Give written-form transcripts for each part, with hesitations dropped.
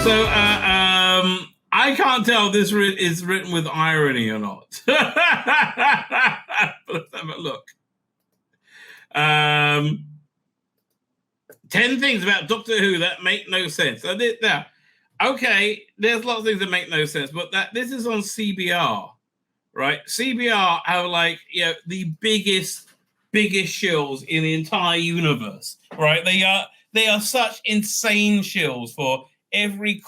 So I can't tell if this is written with irony or not. But let's have a look. 10 things about Doctor Who that make no sense. Now, okay, there's lots of things that make no sense, but this is on CBR, right? CBR have the biggest shills in the entire universe, right? They are such insane shills for every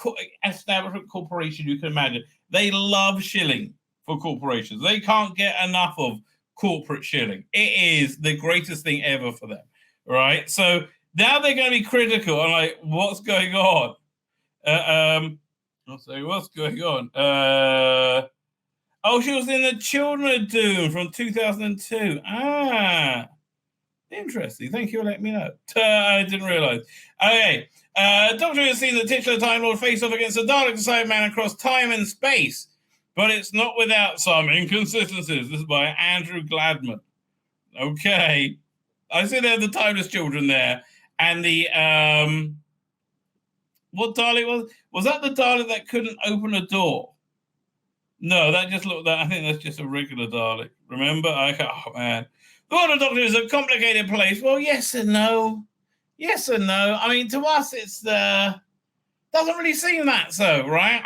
establishment corporation you can imagine. They love shilling for corporations. They can't get enough of corporate shilling. It is the greatest thing ever for them, right? So now they're going to be critical. I'm like, what's going on? What's going on? She was in the Children of Doom from 2002. Interesting. Thank you for letting me know. I didn't realize. Okay. Doctor has seen the titular Time Lord face off against the Dalek Cyberman across time and space, but it's not without some inconsistencies. This is by Andrew Gladman. Okay. I see there the Timeless Children there. And the what Dalek was? Was that the Dalek that couldn't open a door? No, that just looked. I think that's just a regular Dalek. Remember? Oh man, the World of Doctor is a complicated place. Well, yes and no. Yes and no. I mean, to us, it's doesn't really seem that so, right?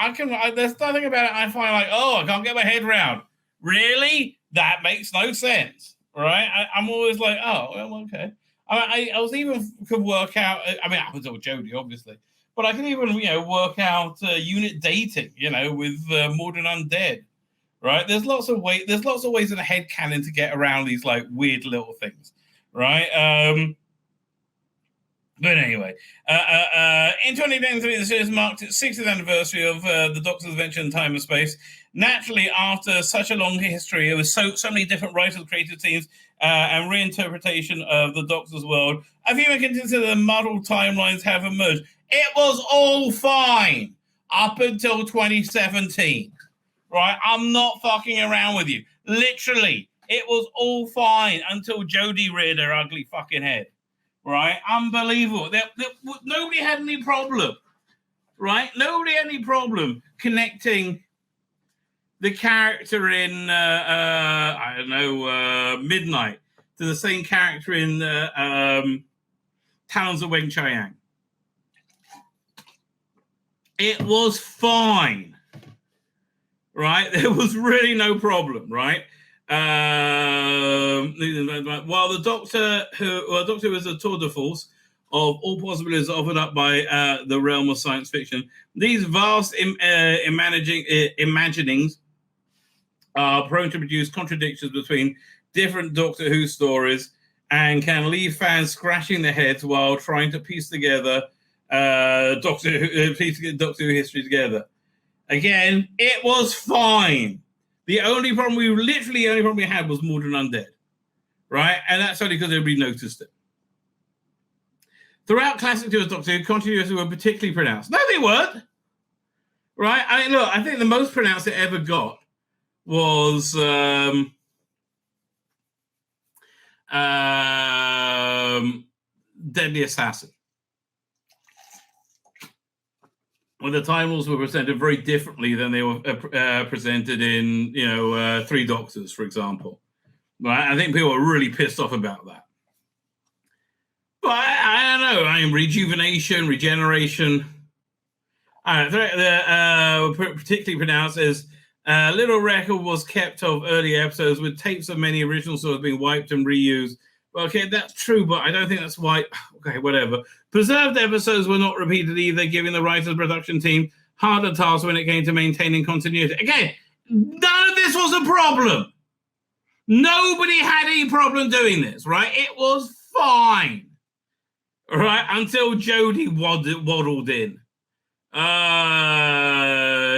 There's nothing about it I find like, I can't get my head around. Really? That makes no sense, right? I'm always like, okay. I was even could work out. I mean, I was all Jodie, obviously, but I can even work out unit dating, with Modern Undead, right? There's lots of ways in the headcanon to get around these like weird little things, right? But anyway, in 2023, the series marked its 60th anniversary of the Doctor's adventure in time and space. Naturally, after such a long history, it was so many different writers, creative teams, and reinterpretation of the Doctor's world, a few can consider the muddled timelines have emerged. It was all fine up until 2017, right? I'm not fucking around with you. Literally, it was all fine until Jodie reared her ugly fucking head. Right, unbelievable. Nobody had any problem, right? Nobody had any problem connecting the character in Midnight to the same character in Talons of Weng-Chiang. It was fine, right? There was really no problem, right? While the Doctor was a tour de force of all possibilities offered up by the realm of science fiction, these vast imaginings are prone to produce contradictions between different Doctor Who stories and can leave fans scratching their heads while trying to piece together Doctor Who history together. Again, it was fine. The only problem we had was Modern Undead, right? And that's only because everybody noticed it. Throughout classic Doctor Who, continuities were particularly pronounced. No, they weren't, right? I mean, look, I think the most pronounced it ever got was Deadly Assassin, when the Time Lords were presented very differently than they were presented in, Three Doctors, for example. Right? I think people are really pissed off about that. But I don't know. I mean, rejuvenation, regeneration. Particularly pronounced as little record was kept of early episodes with tapes of many original stories being wiped and reused. Well, okay, that's true, but I don't think that's why. Okay, whatever. Preserved episodes were not repeated either, giving the writers and production team harder tasks when it came to maintaining continuity. Again, none of this was a problem. Nobody had any problem doing this, right? It was fine, right? Until Jodie waddled in.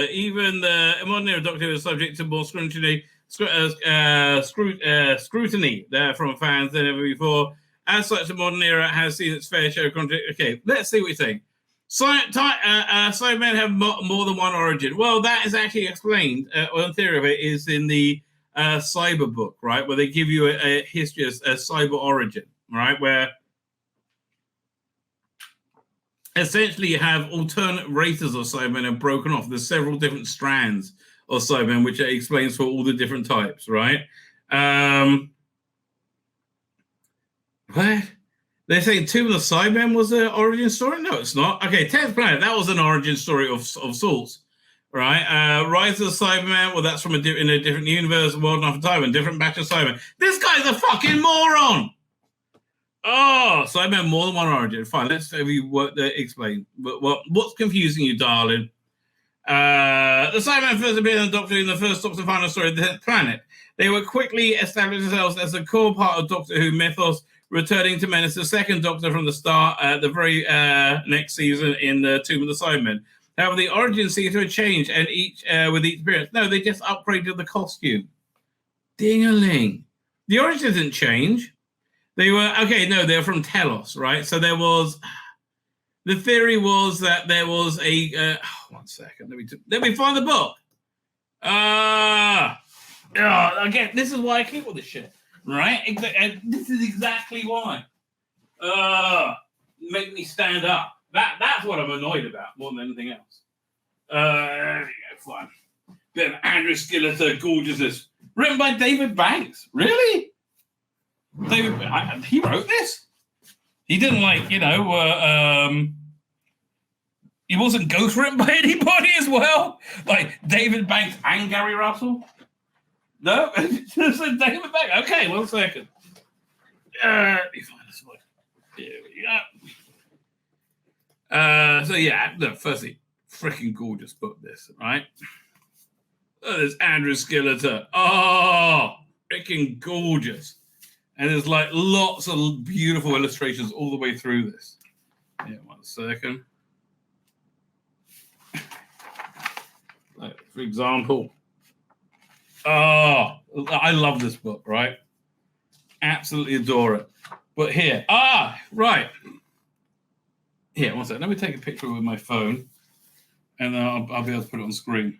Even the modern era Doctor was subject to more scrutiny there from fans than ever before. As such, the modern era has seen its fair share of content. Okay, let's see what you're saying. Cybermen have more than one origin. Well, that is actually explained. One theory of it is in the Cyber book, right, where they give you a history of a cyber origin, right, where essentially you have alternate races of Cybermen have broken off. There's several different strands of Cybermen, which explains for all the different types, right? What? They're saying Tomb of the Cybermen was the origin story? No, it's not. Okay, 10th Planet, that was an origin story of sorts, right? Rise of the Cybermen, well, that's from in a different universe, world, and time, and different batch of Cybermen. This guy's a fucking moron! Oh, Cybermen more than one origin. Fine, let's have you explain. What's confusing you, darling? The Cybermen first appeared in the Doctor in the first Doctor final story, The 10th Planet. They were quickly established themselves as a core part of Doctor Who mythos, returning to menace the second Doctor from the start at the very next season in the Tomb of the Cybermen. However, the origins seem to have changed, and with each appearance. No, they just upgraded the costume. Ding-a-ling. The origins didn't change. They were, they're from Telos, right? So there was, the theory was that there was a, one second, let me find the book. Again, this is why I keep all this shit. Right? This is exactly why. Make me stand up. That's what I'm annoyed about more than anything else. There you go, fine. Bit of Andrew Skilleter gorgeousness. Written by David Banks. Really? He wrote this? He didn't he wasn't ghost written by anybody as well? Like David Banks and Gary Russell? No, just David Banks. Okay, 1 second. Let me find this one. Here we go. Look, firstly, freaking gorgeous book, this, right? Oh, there's Andrew Skilleter. Oh, freaking gorgeous. And there's like lots of beautiful illustrations all the way through this. Yeah, 1 second. Like, for example, I love this book, right? Absolutely adore it. But here, right. Here, 1 second. Let me take a picture with my phone, and then I'll be able to put it on screen.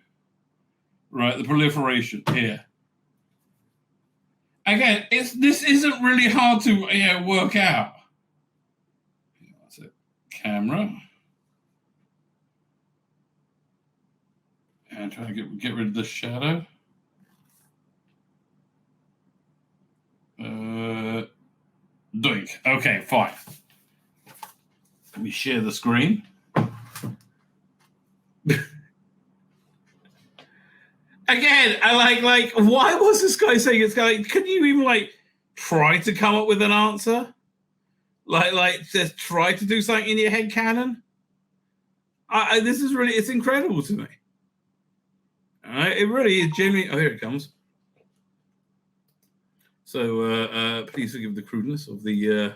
Right, the proliferation here. Again, this isn't really hard to work out. That's it. Camera. And try to get rid of the shadow. Doink. Okay, fine. Let me share the screen. Again, I like. Why was this guy saying it's like? Can you even try to come up with an answer? Like just try to do something in your head canon. This is really, it's incredible to me. All right, it really is genuinely. Oh, here it comes. So please forgive the crudeness of the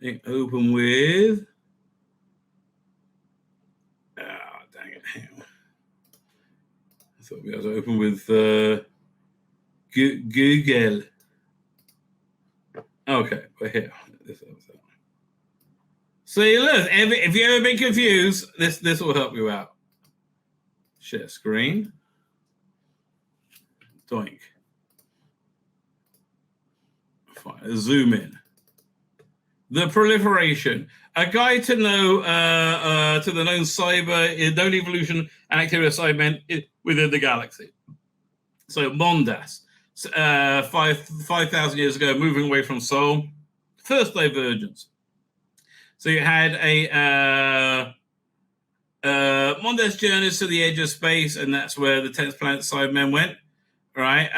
thing. Open with. Dang it! Hang on. I thought we had to open with Google. Okay, we're here. See, look, if you've ever been confused, this will help you out. Share screen. Doink. Fine. Zoom in. The proliferation. A guide to know to the known known evolution and activity of Cybermen within the galaxy. So Mondas, 5,000 years ago, moving away from Sol. First divergence. So you had a Mondas journeys to the edge of space, and that's where the 10th planet Cybermen went. Right?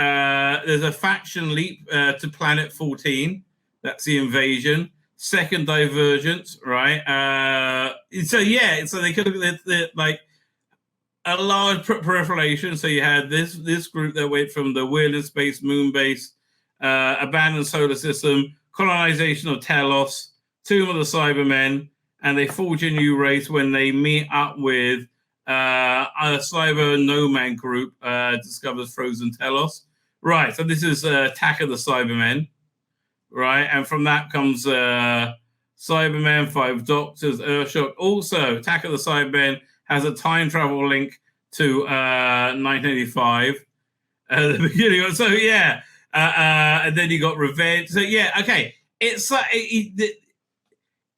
There's a faction leap to planet 14. That's the invasion. Second divergence, right? So they could have like a large proliferation. So you had this group that went from the weirdest space, moon base, abandoned solar system, colonization of Telos, Tomb of the Cybermen, and they forge a new race when they meet up with a cyber nomad group discovers frozen Telos. Right, so this is Attack of the Cybermen. Right, and from that comes Cybermen, 5 Doctors, Earthshock. Also, Attack of the Cybermen has a time travel link to 1985 at the beginning. So yeah, and then you got Revenge. So yeah, okay, it's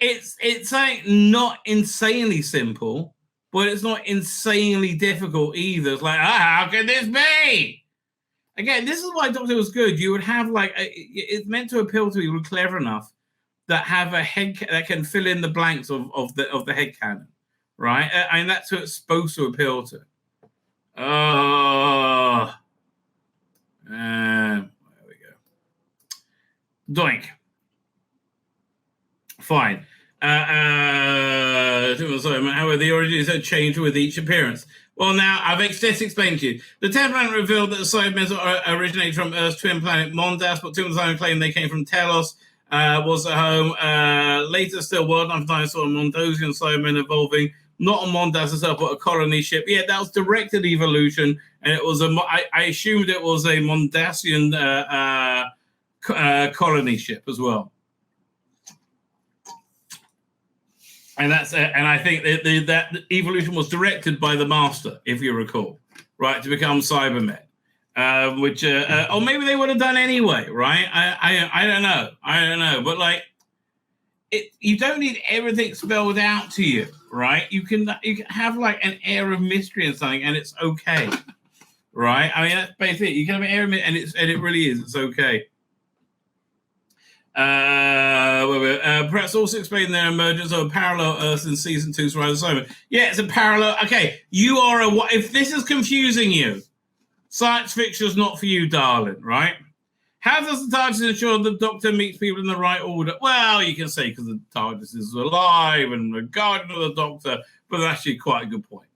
it's like not insanely simple, but it's not insanely difficult either. It's like, how can this be? Again, this is why Doctor was good. You would have like it's meant to appeal to people clever enough that have a head that can fill in the blanks of the head canon, right? And that's what it's supposed to appeal to. There we go. Doink. Fine. However, the origins have changed with each appearance. Well, now I've just explained to you. The 10th planet revealed that the Cybermen originated from Earth's twin planet Mondas, but two of them claim they came from Telos. Was at home. Later, still, World Knife Dinosaur and Mondosian Cybermen evolving, not on Mondas itself, but a colony ship. Yeah, that was directed evolution, and it was I assumed it was a Mondasian colony ship as well. And I think that evolution was directed by the Master, if you recall, right, to become Cybermen. Which or maybe they would have done anyway, right? I don't know, but like you don't need everything spelled out to you, right? You can have like an air of mystery and something, and it's okay, right? I mean, that's basically it. You can have an air of and it really is. It's okay. Perhaps also explain their emergence of a parallel Earth in season 2's Rise of Cybermen. Yeah, it's a parallel. Okay, you are if this is confusing you. Science fiction is not for you, darling, right? How does the TARDIS ensure the Doctor meets people in the right order? Well, you can say because the TARDIS is alive and the guardian of the Doctor, but that's actually quite a good point.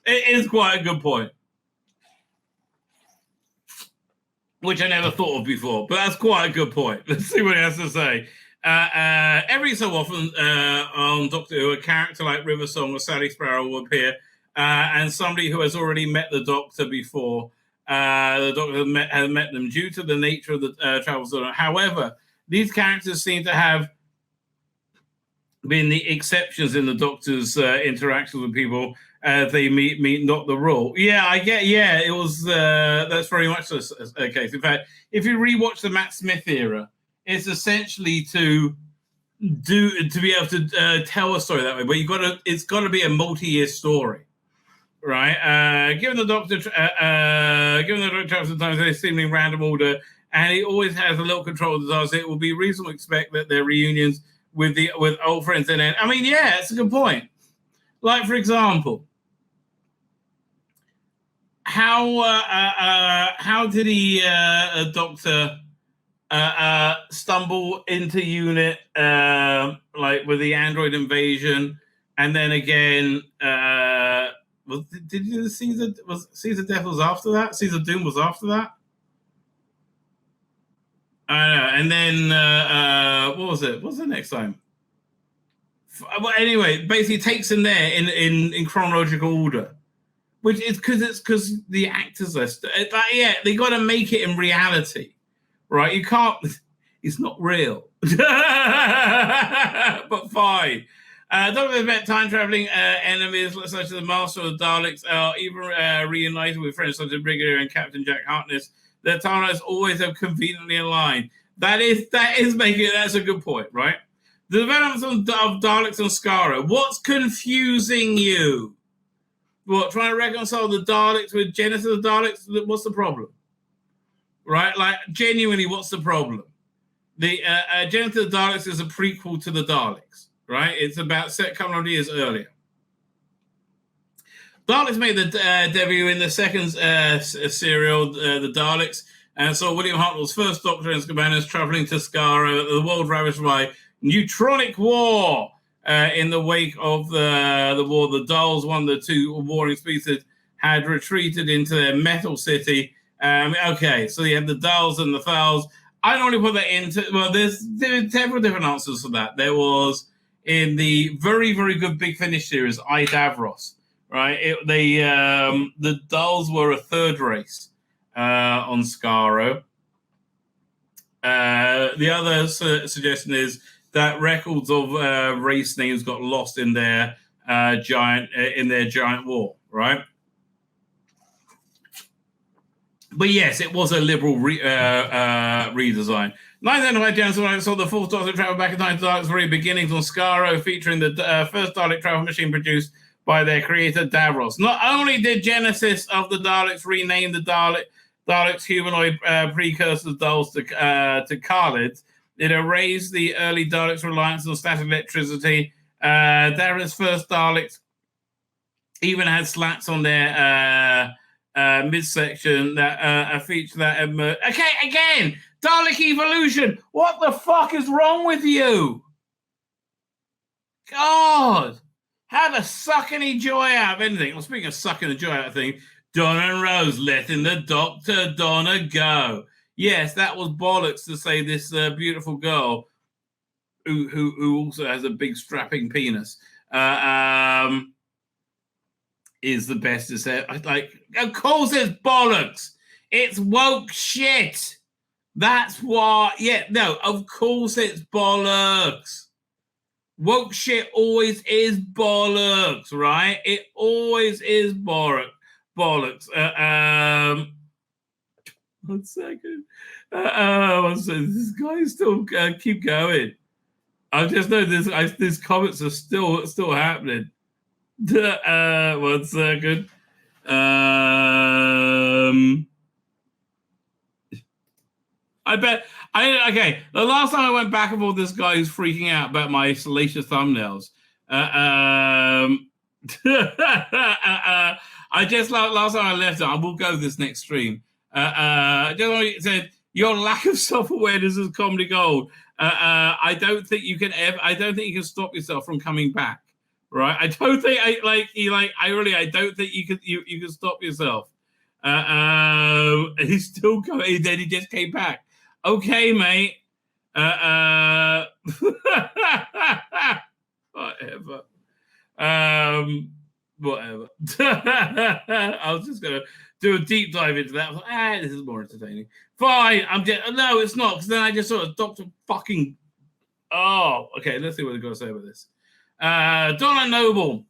It is quite a good point. Which I never thought of before, but that's quite a good point. Let's see what he has to say. Every so often on Doctor Who, a character like River Song or Sally Sparrow will appear, and somebody who has already met the Doctor before. The Doctor has met them due to the nature of the travel zone. However, these characters seem to have been the exceptions in the Doctor's interactions with people. They meet not the rule. Yeah, I get. Yeah, it was. That's very much a case. In fact, if you rewatch the Matt Smith era, it's essentially to be able to tell a story that way. But it's got to be a multi-year story, right? Given the Doctor travels sometimes in a seemingly random order, and he always has a little control of the stars, it will be reasonable to expect that their reunions with old friends. And then, I mean, yeah, it's a good point. Like, for example, how did he Doctor stumble into unit like with the android invasion, and then again did you see Caesar Death was after that? Caesar Doom was after that? I know. And then what was it? What's the next time? Well, anyway, basically takes him there in chronological order. Which is because the actors list. Yeah, they got to make it in reality, right? You can't. It's not real, but fine. Doctor has met time traveling enemies such as the Master of the Daleks, even reunited with friends such as Brigadier and Captain Jack Harkness. Their timelines always have conveniently aligned. That's a good point, right? The developments of Daleks and Skaro. What's confusing you? What, trying to reconcile the Daleks with Genesis of the Daleks? What's the problem? Right? Like, genuinely, what's the problem? The Genesis of the Daleks is a prequel to the Daleks, right? It's about a couple of years earlier. Daleks made the debut in the second serial, the Daleks, and so William Hartnell's first Doctor and his companions traveling to Skaro, the world ravaged by Neutronic War. In the wake of the war, the Dulls, one of the two warring species, had retreated into their metal city. Okay, so you have the Dulls and the Thals. I don't really put that into. Well, there's several different answers for that. There was in the very, very good Big Finish series, I Davros, right? The Dulls were a third race on Skaro. The other suggestion is that records of race names got lost in their giant war, right? But yes, it was a liberal redesign. 1995 James saw the fourth Doctor travel back in time to Dalek's very beginnings on Skaro, featuring the first Dalek travel machine produced by their creator Davros. Not only did Genesis of the Daleks rename the Daleks humanoid precursors dolls to Khalids, it erased the early Daleks' reliance on static electricity. Davros' first Daleks even had slats on their midsection that a feature that emerged. Okay, again, Dalek evolution. What the fuck is wrong with you? God, how to suck any joy out of anything. Well, speaking of sucking the joy out of things, Donna and Rose letting the Doctor Donna go. Yes, that was bollocks to say this beautiful girl who also has a big strapping penis is the best to say. Like, of course it's bollocks. It's woke shit. That's why. Yeah, no, of course it's bollocks. Woke shit always is bollocks, right? It always is bollocks. 1 second. This guy still keep going. I just know these comments are still happening. 1 second. I bet. Okay. The last time I went back of all this guy who's freaking out about my salacious thumbnails. I just last time I left it. I will go this next stream. Just said your lack of self-awareness is comedy gold. I don't think you can stop yourself from coming back. Right? I don't think I don't think you can stop yourself. He's still going. Then he just came back. Okay, mate. Whatever. Whatever. I was just gonna do a deep dive into that. I was like, this is more entertaining. Fine. No, it's not, because then I just sort of Dr. fucking. Oh, okay. Let's see what they've got to say about this. Donna Noble.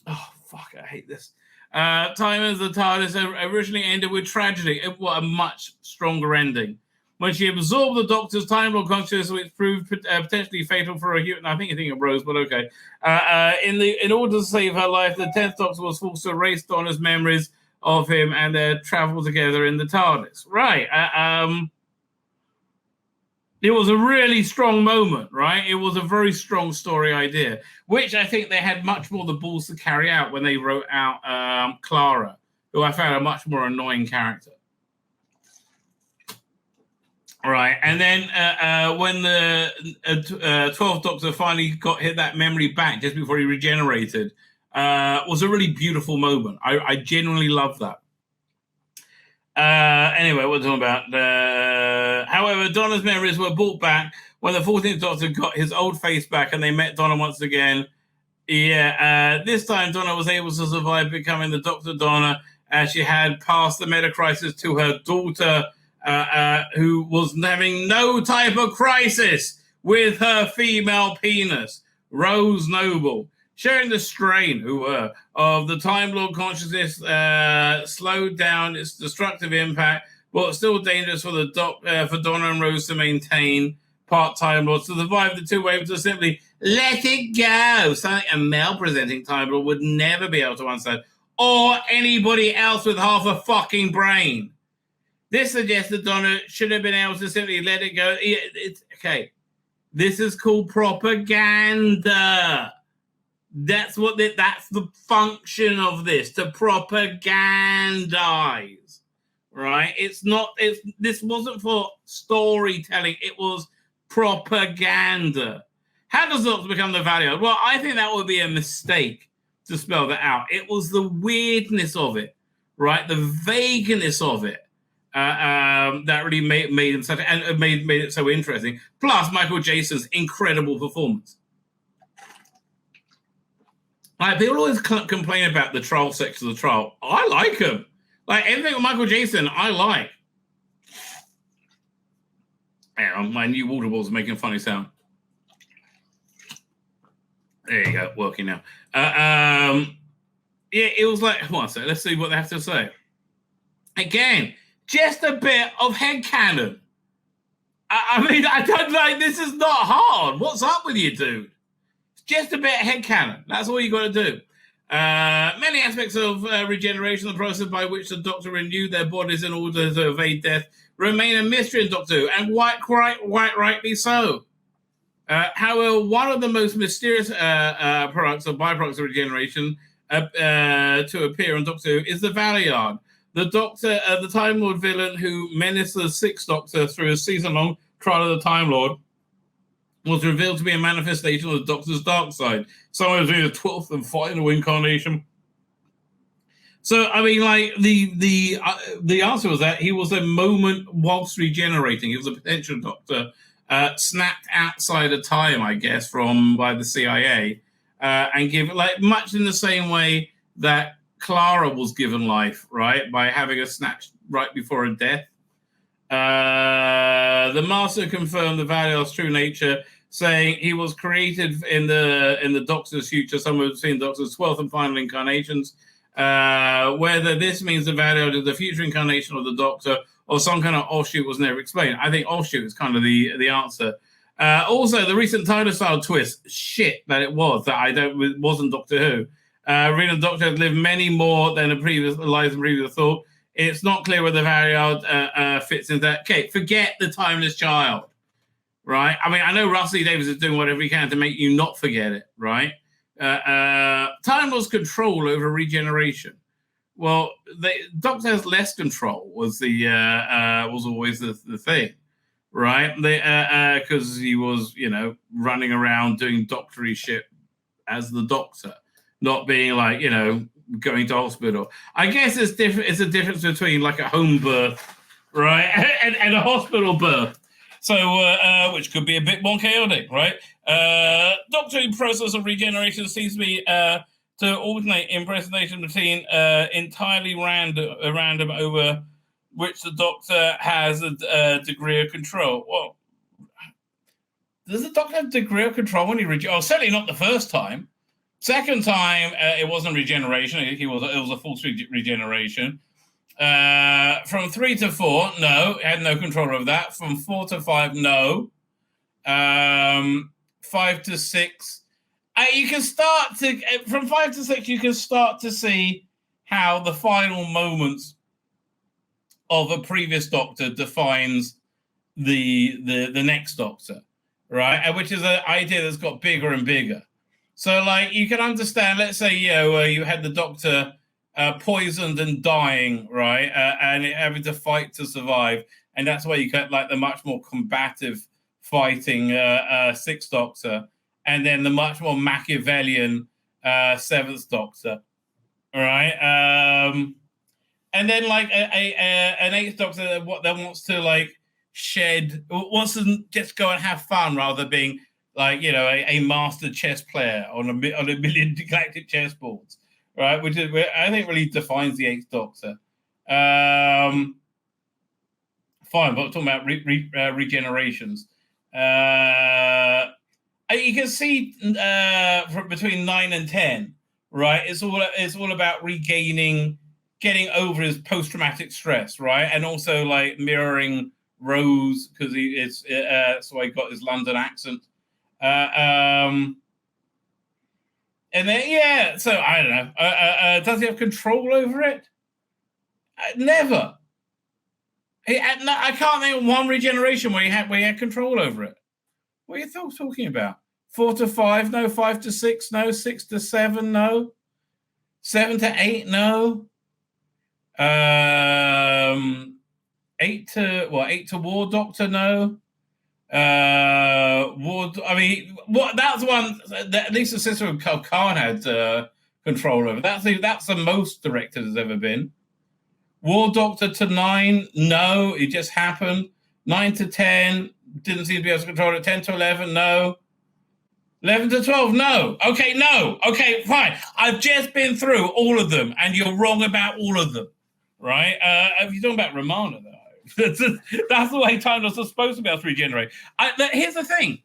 Oh, fuck. I hate this. Time as the TARDIS originally ended with tragedy. What a much stronger ending. When she absorbed the Doctor's Time Lord consciousness, which proved potentially fatal for a human. I think of Rose, but okay. In order to save her life, the 10th Doctor was forced to erase Donna's memories of him and their travel together in the TARDIS. Right. It was a really strong moment, right? It was a very strong story idea, which I think they had much more the balls to carry out when they wrote out Clara, who I found a much more annoying character. All right, and then when the 12th Doctor finally hit that memory back just before he regenerated, was a really beautiful moment. I genuinely love that. Anyway, what we're talking about. However, Donna's memories were brought back when the 14th Doctor got his old face back and they met Donna once again. Yeah, this time Donna was able to survive becoming the Dr. Donna as she had passed the meta crisis to her daughter, who was having no type of crisis with her female penis, Rose Noble. Sharing the strain of the Time Lord consciousness slowed down its destructive impact, but still dangerous for for Donna and Rose to maintain part Time Lords. To survive, the two were able to simply let it go. Something a male presenting Time Lord would never be able to understand, or anybody else with half a fucking brain. This suggests that Donna should have been able to simply let it go. It's okay. This is called propaganda. That's the function of this, to propagandize, right? This wasn't for storytelling, it was propaganda. How does Doctor become the value? Well, I think that would be a mistake to spell that out. It was the weirdness of it, right? The vagueness of it that really made him such, and made it so interesting. Plus, Michael Jason's incredible performance. Like, people always complain about the trial section of the trial. I like him. Like, everything with Michael Jason, I like. Hang on, my new water ball's making a funny sound. There you go, working now. Yeah, it was like, hold on a second, let's see what they have to say. Again, just a bit of headcanon. I mean, I don't like, this is not hard. What's up with you, dude? It's just a bit of headcanon. That's all you got to do. Many aspects of regeneration, the process by which the Doctor renewed their bodies in order to evade death, remain a mystery in Doctor Who, and quite rightly so. However, one of the most mysterious products or byproducts of regeneration to appear on Doctor Who is the Valeyard, the Doctor, the Time Lord villain who menaced the Sixth Doctor through a season-long trial of the Time Lord, was revealed to be a manifestation of the Doctor's dark side, somewhere between the 12th and final incarnation. So, I mean, like, the answer was that he was a moment whilst regenerating. He was a potential Doctor, snapped outside of time, I guess, by the CIA, and given, like, much in the same way that Clara was given life, right, by having a snatch right before her death. The Master confirmed the Valeyard's true nature, saying he was created in the Doctor's future, somewhere between Doctor's 12th and final incarnations. Whether this means the Valeyard is the future incarnation of the Doctor or some kind of offshoot was never explained. I think offshoot is kind of the answer. Also, the recent time-style twist, shit that it was, that wasn't Doctor Who. Reading the Doctor has lived many more than the previous lives and previous thought. It's not clear whether the Valeyard fits into that. Okay, forget the timeless child, right? I mean, I know Russell T Davies is doing whatever he can to make you not forget it, right? Time Lord's control over regeneration. Well, the Doctor has less control. Was always the thing, right? Because he was, running around doing doctory shit as the Doctor, not being like, going to hospital. I guess it's different. It's a difference between like a home birth, right, and a hospital birth. So, which could be a bit more chaotic, right? Doctor Who process of regeneration seems to be to alternate impersonation between entirely random over which the Doctor has a degree of control. Well, does the Doctor have a degree of control when he certainly not the first time. Second time, it wasn't regeneration. It was a full regeneration. From 3 to 4, no, had no control over that. From 4 to 5, no. 5 to 6, you can start to from 5 to 6. You can start to see how the final moments of a previous Doctor defines the next Doctor, right? And which is an idea that's got bigger and bigger. So, like, you can understand. Let's say you had the Doctor poisoned and dying, right, and having to fight to survive, and that's why you get like the much more combative fighting Sixth Doctor, and then the much more Machiavellian Seventh Doctor, all right, and then like an Eighth Doctor that wants to like wants to just go and have fun rather than being like a master chess player on a million galactic chessboards. Right, which is I think really defines the Eighth Doctor. Fine, but we're talking about regenerations. You can see from between 9 and 10, right? It's all about getting over his post-traumatic stress, right? And also like mirroring Rose because that's why he got his London accent. And then, so I don't know. Does he have control over it? Never. I can't think of one regeneration where he had control over it. What are you talking about? 4 to 5, no. 5 to 6, no. 6 to 7, no. 7 to 8, no. 8 to War Doctor, no. I mean, that's one that at least the system of Khan had control over. That's the most directed has ever been. War Doctor to 9, no, it just happened. 9 to 10, didn't seem to be able to control it. 10 to 11, no. 11 to 12, no. Okay, no. Okay, fine. I've just been through all of them, and you're wrong about all of them, right? If you're talking about Romana, though. That's the way Time Lords are supposed to be able to regenerate. Here's the thing.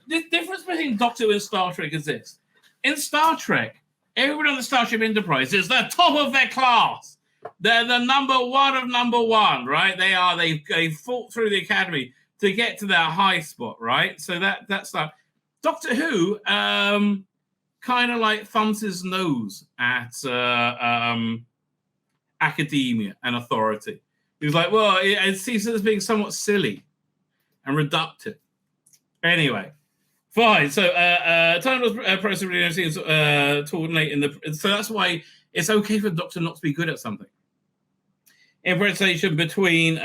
The difference between Doctor Who and Star Trek is this. In Star Trek, everybody on the Starship Enterprise is the top of their class. They're the number one of number one, right? They fought through the academy to get to that high spot, right? So that's like Doctor Who kind of like thumbs his nose at academia and authority. He's like, well, it seems as being somewhat silly and reductive. Anyway, fine. So Time Lord's process really seems to alternate in the. So that's why it's okay for the Doctor not to be good at something. Improvisation between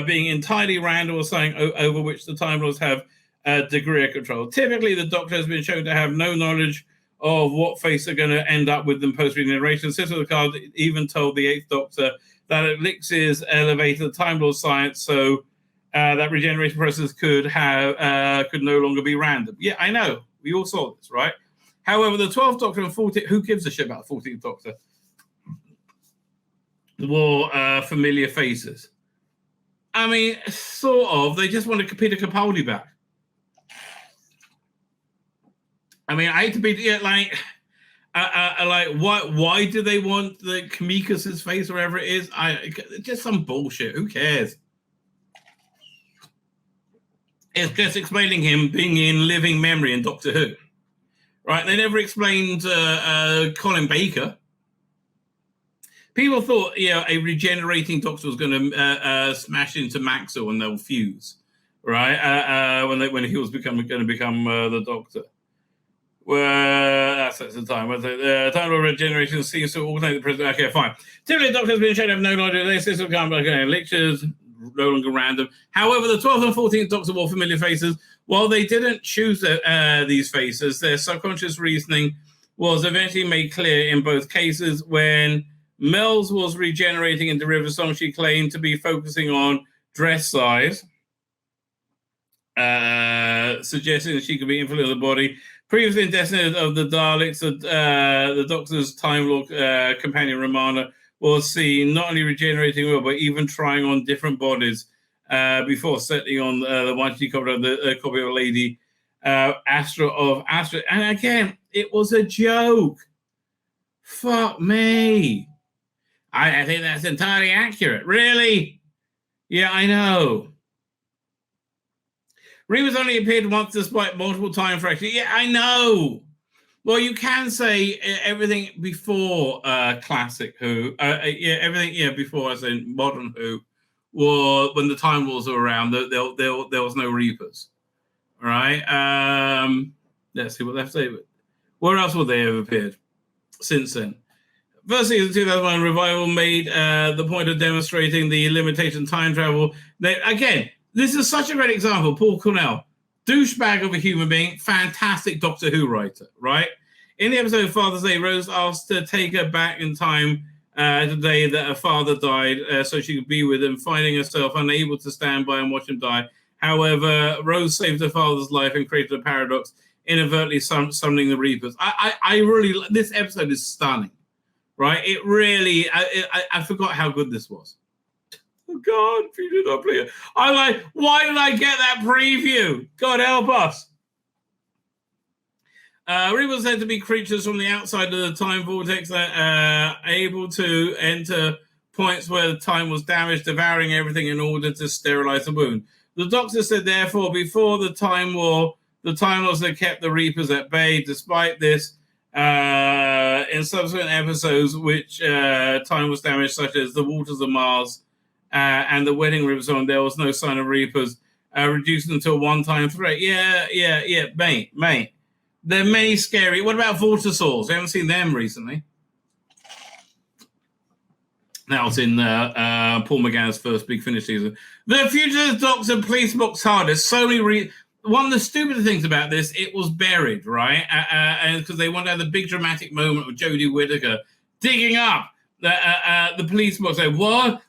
being entirely random or something over which the Time Lords have a degree of control. Typically, the Doctor has been shown to have no knowledge of what face are going to end up with them post-regeneration. Sister of the Card even told the Eighth Doctor that elixirs elevated the Time Lord science so that regeneration process could no longer be random. Yeah, I know. We all saw this, right? However, the 12th Doctor and 14th, who gives a shit about the 14th Doctor? Were familiar faces. I mean, sort of. They just wanted Peter Capaldi back. I mean, I hate to be like why do they want the Kamika's face, or whatever it is? Just some bullshit. Who cares? It's just explaining him being in living memory in Doctor Who, right? They never explained Colin Baker. People thought, a regenerating Doctor was going to smash into Maxwell and they'll fuse, right? When he was going to become the Doctor. Well, that's at the time. Time Lord regeneration seems to alternate the president. Okay, fine. Typically, Doctors being shown to have no knowledge of this. This will come back lectures, no longer random. However, the 12th and 14th Doctor wore familiar faces. While they didn't choose these faces, their subconscious reasoning was eventually made clear in both cases. When Mel's was regenerating in the River Song, she claimed to be focusing on dress size, suggesting that she could be influencing the body. Previously in Destiny of the Daleks, the Doctor's Time Lord companion Romana was seen not only regenerating well, but even trying on different bodies before settling on the one she covered the copy of Lady Astra. And again, it was a joke. Fuck me. I think that's entirely accurate. Really? Yeah, I know. Remus only appeared once despite multiple time fractures. Yeah, I know. Well, you can say everything before classic Who. Everything before, as in modern Who, or when the Time Lords were around, there was no Reapers. All right? Let's see what they have to say. Where else would they have appeared since then? First season 2001 revival made the point of demonstrating the limitation time travel. Again, this is such a great example. Paul Cornell, douchebag of a human being, fantastic Doctor Who writer, right? In the episode Father's Day, Rose asked to take her back in time the day that her father died so she could be with him, finding herself unable to stand by and watch him die. However, Rose saved her father's life and created a paradox, inadvertently summoning the Reapers. I really, this episode is stunning, right? It really, I forgot how good this was. Oh God, if you did not play it. I'm like, why did I get that preview? God help us. Reapers said to be creatures from the outside of the time vortex that able to enter points where the time was damaged, devouring everything in order to sterilize the wound. The Doctor said, therefore, before the Time War, the Time Lords had kept the Reapers at bay. Despite this, in subsequent episodes, which time was damaged, such as the Waters of Mars, and the Wedding River Song, there was no sign of Reapers, reduced them to a one-time threat. Yeah, mate. There are many scary. What about Vortisaurs? We haven't seen them recently. That was in Paul McGann's first Big Finish season. The Future Doctor Police Box TARDIS. So many. One of the stupid things about this, it was buried, right? And because they wanted to have the big dramatic moment of Jodie Whittaker digging up the police box. Like, what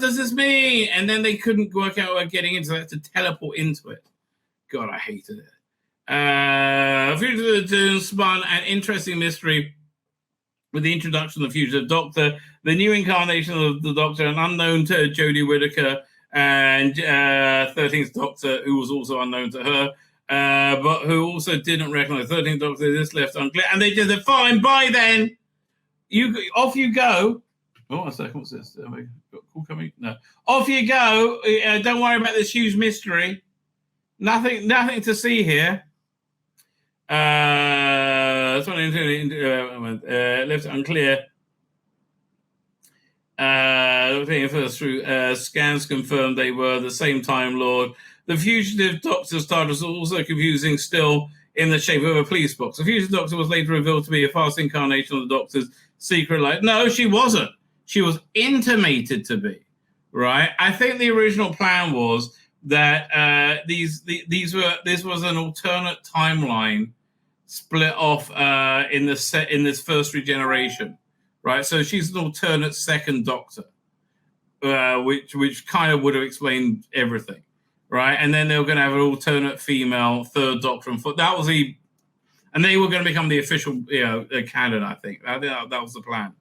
does this mean? And then they couldn't work out about getting into it, to teleport into it. God, I hated it. Future of the Dune spun an interesting mystery with the introduction of the Future Doctor, the new incarnation of the Doctor, an unknown to Jodie Whittaker, and 13th Doctor, who was also unknown to her, but who also didn't recognize 13th Doctor. This left unclear, and they just said, "Fine, bye then. Off you go." Oh, one second. What's this? call coming? No. Off you go. Don't worry about this huge mystery. Nothing to see here. Left unclear. First through scans confirmed they were the same Time Lord. The fugitive doctor's TARDIS was also confusing still in the shape of a police box. The fugitive doctor was later revealed to be a fast incarnation of the doctor's secret life. No, she wasn't. She was intimated to be, right? I think the original plan was that this was an alternate timeline split off in this first regeneration, right? So she's an alternate second Doctor, which kind of would have explained everything, right? And then they were going to have an alternate female third Doctor, and that was and they were going to become the official, canon. I think that was the plan.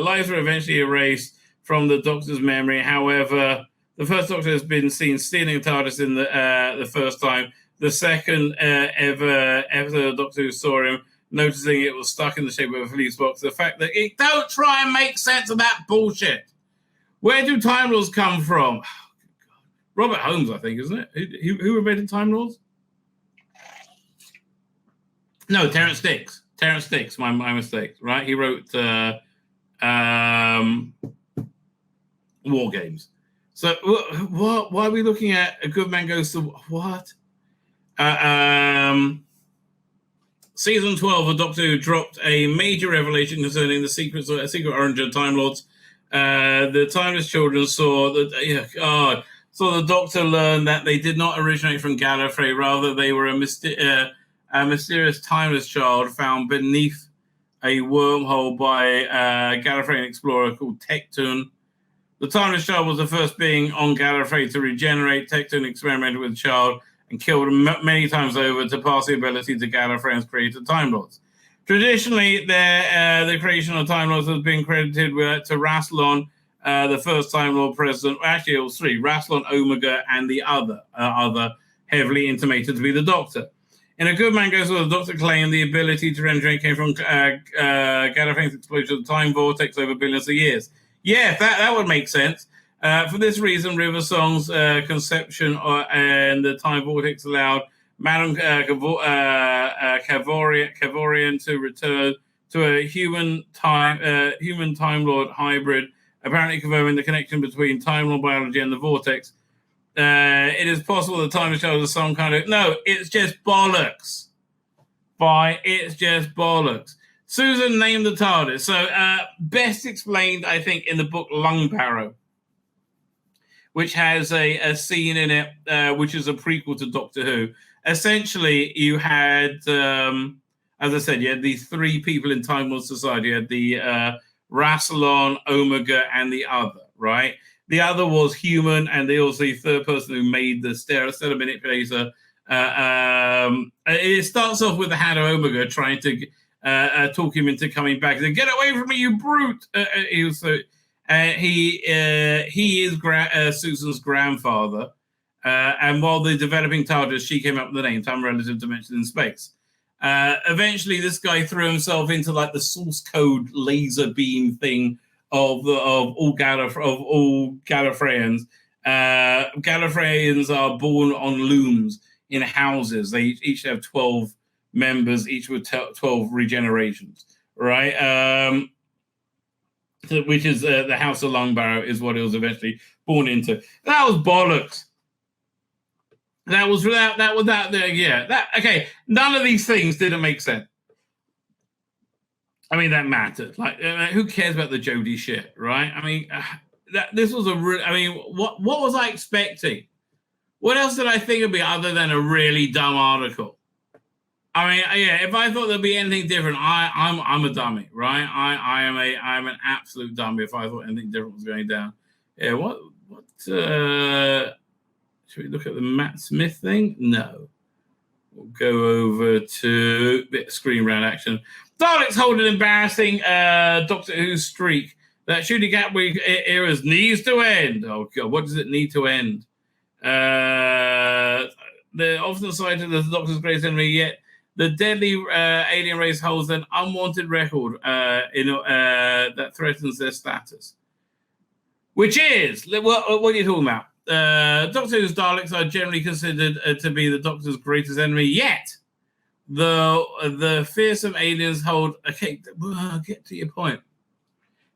Lives were eventually erased from the Doctor's memory. However, the first Doctor has been seen stealing TARDIS in the first time. The second ever Doctor who saw him, noticing it was stuck in the shape of a police box. The fact that don't try and make sense of that bullshit. Where do Time Lords come from? Oh, Robert Holmes, I think, isn't it? Who invented Time Lords? No, Terrence Dicks. Terrence Dicks, my mistake, right? He wrote War Games. So why are we looking at A Good Man Goes to what? Season 12 of Doctor Who dropped a major revelation concerning the secret origin of Time Lords. The Timeless Children saw the Doctor learned that they did not originate from Gallifrey, rather they were a mysterious timeless child found beneath a wormhole by a Gallifreyan explorer called Tectun. The timeless child was the first being on Gallifrey to regenerate. Tectun experimented with the child and killed him many times over to pass the ability to Gallifreyans created Time Lords. Traditionally, the creation of Time Lords has been credited to Rassilon, the first Time Lord president. Actually, it was three: Rassilon, Omega, and the other heavily intimated to be the Doctor. In A Good Man Goes to the Doctor claimed the ability to regenerate came from Gallifrey's explosion of the time vortex over billions of years. Yeah, that would make sense. For this reason, River Song's conception and the time vortex allowed Madame Cavorian to return to a human Time Lord hybrid, apparently confirming the connection between Time Lord biology and the vortex. It is possible the Time Child is some kind of... No, it's just bollocks. It's just bollocks. Susan named the TARDIS. So best explained, I think, in the book Lung Barrow, which has a scene in it, which is a prequel to Doctor Who. Essentially, you had, as I said, you had these three people in Time Lord Society. You had the Rassilon, Omega, and the other, right? The other was human, and they also the third person who made the stellar manipulator. It starts off with the Had Omega trying to talk him into coming back. He said, "Get away from me, you brute!" He is Susan's grandfather, and while they're developing TARDIS, she came up with the name Time Relative Dimension in Space. Eventually, this guy threw himself into like the source code laser beam thing of all Gallifreyans. Gallifreyans are born on looms in houses. They each have 12 members, each with 12 regenerations, right? Which is the House of Longbarrow is what it was eventually born into. That was bollocks. Okay. None of these things didn't make sense. I mean, that mattered. Like, who cares about the Jodie shit, right? I mean, this was what was I expecting? What else did I think would be other than a really dumb article? I mean, yeah, if I thought there'd be anything different, I'm a dummy, right? I'm an absolute dummy if I thought anything different was going down. Yeah, what should we look at the Matt Smith thing? No. We'll go over to a bit of screen round action. Daleks hold an embarrassing Doctor Who streak that shooting Gatwick eras needs to end. Oh god, what does it need to end? They're often cited as the Doctor's greatest enemy, yet The deadly alien race holds an unwanted record that threatens their status. Which is, what are you talking about? Doctor Who's Daleks are generally considered to be the Doctor's greatest enemy, yet the fearsome aliens hold... Okay, get to your point.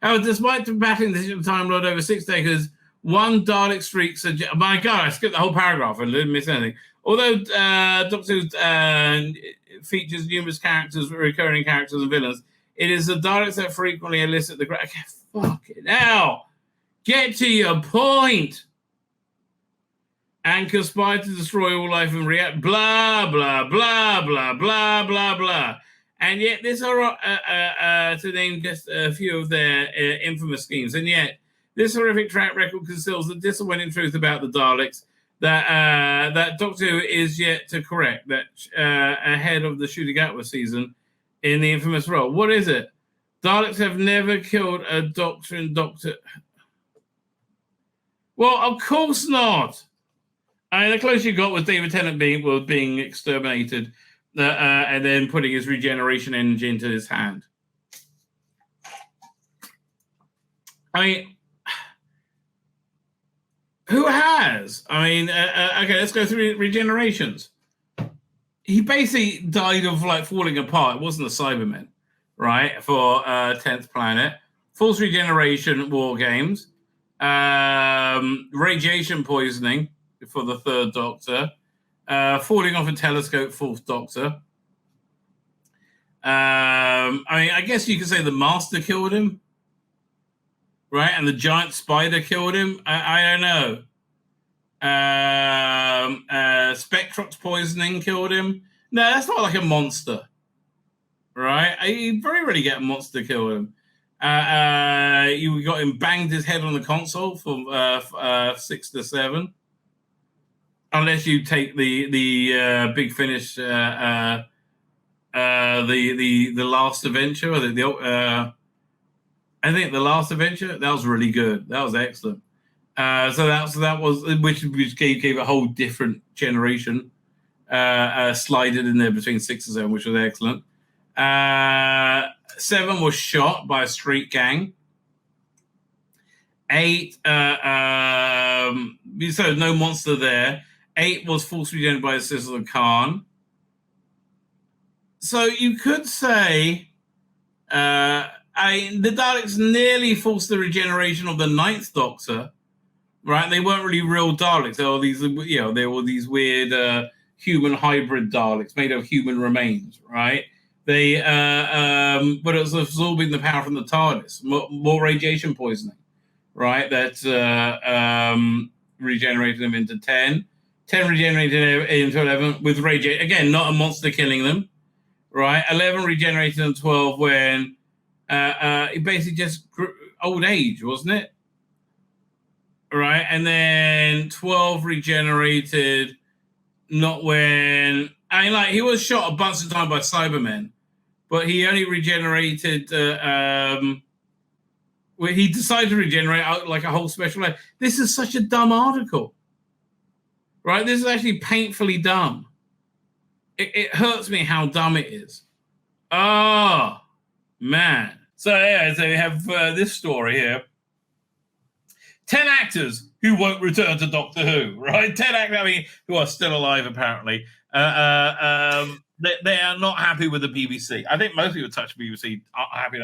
However, despite battling the Time Lord over 6 decades, one Dalek streak suggests... My God, I skipped the whole paragraph and didn't miss anything. Although Doctor Who features numerous characters, recurring characters and villains, it is the Daleks that frequently elicit the... Okay, fuck it now. Get to your point. And conspire to destroy all life and react. Blah, blah, blah, blah, blah, blah, blah. And yet, this are to name just a few of their infamous schemes. And yet, this horrific track record conceals the disappointing truth about the Daleks that Doctor Who is yet to correct, that ahead of the Shooting Atlas season in the infamous role. What is it? Daleks have never killed a Doctor and Doctor... Well, of course not. I mean, the closest you got was David Tennant being exterminated and then putting his regeneration energy into his hand. I mean, who has? I mean, okay, let's go through regenerations. He basically died of like falling apart. It wasn't the Cybermen, right? For 10th Planet. False regeneration, War Games. Radiation poisoning for the 3rd Doctor. Falling off a telescope, 4th Doctor. I mean, I guess you could say the Master killed him, right? And the giant spider killed him. I don't know. Spectrox poisoning killed him. No, that's not like a monster, right? You very rarely get a monster kill him. You got him banged his head on the console from 6 to 7, unless you take the Big Finish, the Last Adventure, or I think the Last Adventure, that was really good. That was excellent. So that was which gave a whole different generation. Slided in there between 6 and 7, which was excellent. 7 was shot by a street gang. 8, so no monster there. 8 was forcibly generated by a sister of Khan. So you could say, the Daleks nearly forced the regeneration of the 9th Doctor, right? They weren't really real Daleks. They were these, they were these weird human hybrid Daleks made of human remains, right? They, but it was absorbing the power from the TARDIS, more radiation poisoning, right? That regenerated them into 10. 10 regenerated into 11 with radiation. Again, not a monster killing them, right? 11 regenerated in 12 when it basically just grew, old age, wasn't it? Right? And then 12 regenerated not when... I mean, like, he was shot a bunch of times by Cybermen, but he only regenerated... where he decided to regenerate out like a whole special life. This is such a dumb article. Right? This is actually painfully dumb. It hurts me how dumb it is. Oh, man. So, yeah, so we have this story here. 10 actors who won't return to Doctor Who, right? 10 actors, who are still alive, apparently. They are not happy with the BBC. I think most people touch BBC aren't happy.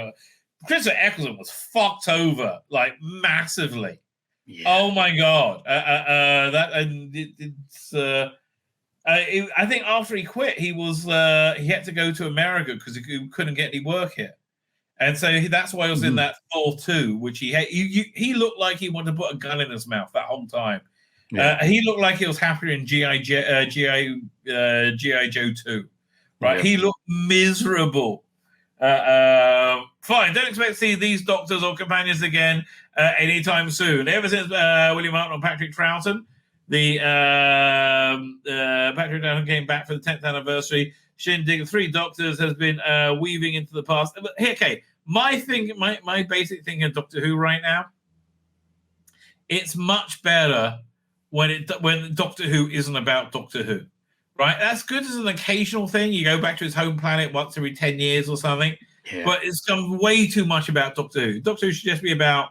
Christopher Eccleston was fucked over, like, massively. Yeah. Oh, my God. I think after he quit, he had to go to America because he couldn't get any work here. And so that's why he was in that Thor 2, which he looked like he wanted to put a gun in his mouth that whole time. Yeah. He looked like he was happier in G.I. Joe 2, right? Yeah. He looked miserable. Fine, don't expect to see these doctors or companions again anytime soon. Ever since William Martin and Patrick Troughton, Patrick Troughton came back for the 10th anniversary, shindig of 3 doctors has been weaving into the past. But okay, my basic thing of Doctor Who right now, it's much better when Doctor Who isn't about Doctor Who. right? That's good as an occasional thing. You go back to his home planet once every 10 years or something. Yeah. But it's done way too much about Doctor Who. Doctor Who should just be about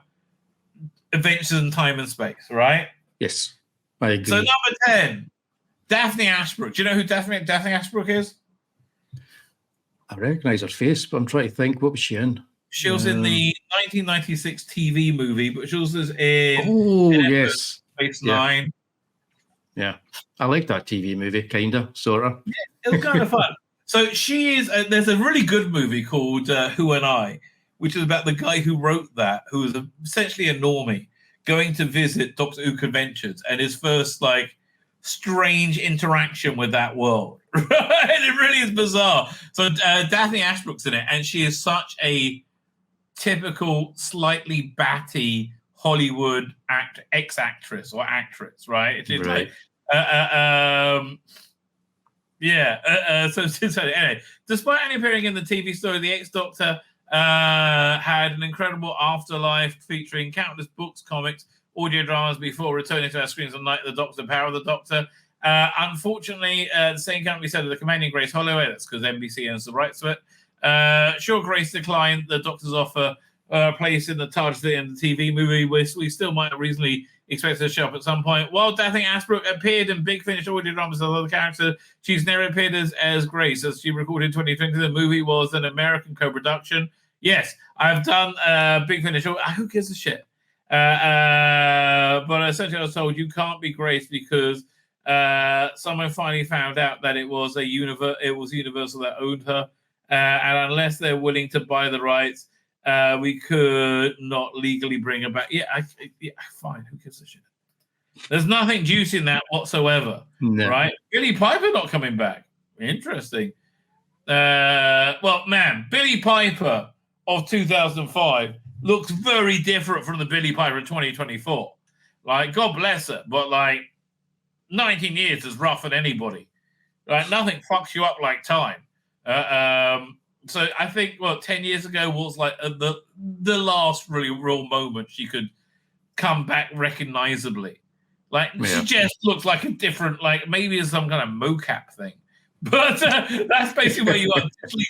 adventures in time and space, right? Yes, I agree. So number 10, Daphne Ashbrook. Do you know who Daphne Ashbrook is? I recognise her face, but I'm trying to think. What was she in? She was in the 1996 TV movie, but she was in yes, Space Nine. Yeah, I like that TV movie, kinda, sorta. Yeah, it was kind of fun. So she is. There's a really good movie called Who and I, which is about the guy who wrote that, who was essentially a normie going to visit Doctor Who conventions, and his first strange interaction with that world. Right? It really is bizarre. So Daphne Ashbrook's in it, and she is such a typical, slightly batty Hollywood ex-actress or actress, right? It's right. So anyway, despite only appearing in the TV story, the ex-Doctor had an incredible afterlife featuring countless books, comics, audio dramas before returning to our screens on Night of the Doctor, Power of the Doctor. Unfortunately, the same can't be said of the companion Grace Holloway. That's because NBC owns the rights to it. Sure, Grace declined the Doctor's offer place in the TARDIS at the end of the TV movie. We still might have reasonably expected her to show up at some point. While Daphne Ashbrook appeared in Big Finish audio dramas as another character, she's never appeared as Grace, as she recorded in 2020. The movie was an American co-production. Yes, I've done Big Finish. Who gives a shit? But essentially, I was told you can't be Grace because someone finally found out that it was Universal that owned her, and unless they're willing to buy the rights, we could not legally bring her back. Yeah, fine. Who gives a shit? There's nothing juicy in that whatsoever, right? Billy Piper not coming back. Interesting. Well, man, Billy Piper of 2005 looks very different from the Billy Piper of 2024. God bless her, but 19 years is rough on anybody. Nothing fucks you up like time. So I think 10 years ago was the last really real moment she could come back recognizably. She just looks like a different, maybe it's some kind of mocap thing. But that's basically where you are